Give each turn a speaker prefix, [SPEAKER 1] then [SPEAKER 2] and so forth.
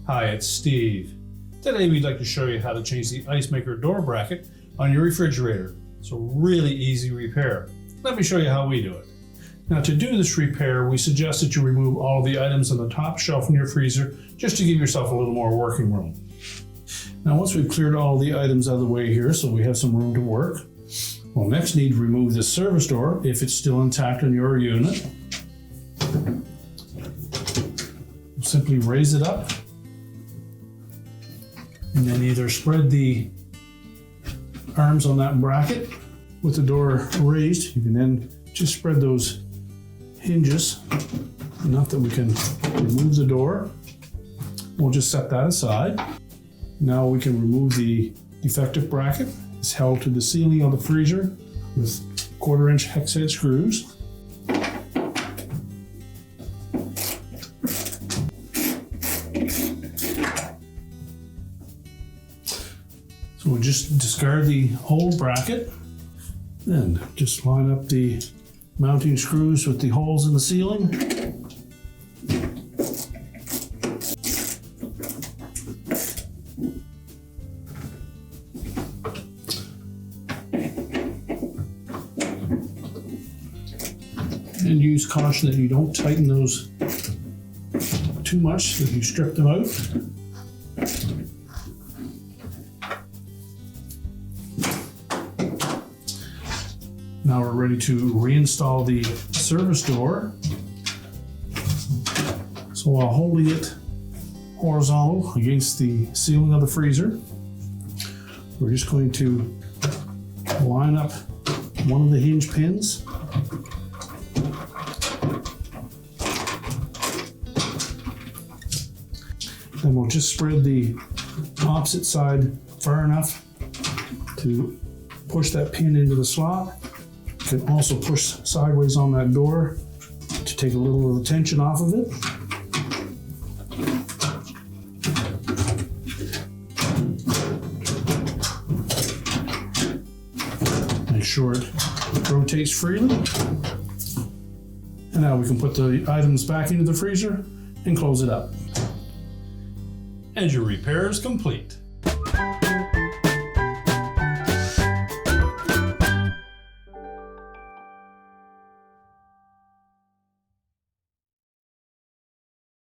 [SPEAKER 1] Hi, it's Steve. Today we'd like to show you how to change the ice maker door bracket on your refrigerator. It's a really easy repair. Let me show you how we do it. Now, to do this repair, we suggest that you remove all of the items on the top shelf in your freezer just to give yourself a little more working room. Now, once we've cleared all the items out of the way here so we have some room to work, we'll next need to remove this service door if it's still intact on your unit. We'll simply raise it up and then either spread the arms on that bracket with the door raised. You can then just spread those hinges enough that we can remove the door. We'll just set that aside. Now we can remove the defective bracket. It's held to the ceiling of the freezer with 1/4-inch hex head screws. So we'll just discard the whole bracket, then just line up the mounting screws with the holes in the ceiling. And use caution that you don't tighten those too much, that you strip them out. Now we're ready to reinstall the service door. So while holding it horizontal against the ceiling of the freezer, we're just going to line up one of the hinge pins. Then we'll just spread the opposite side far enough to push that pin into the slot. You can also push sideways on that door to take a little of the tension off of it. Make sure it rotates freely. And now we can put the items back into the freezer and close it up. And your repair is complete.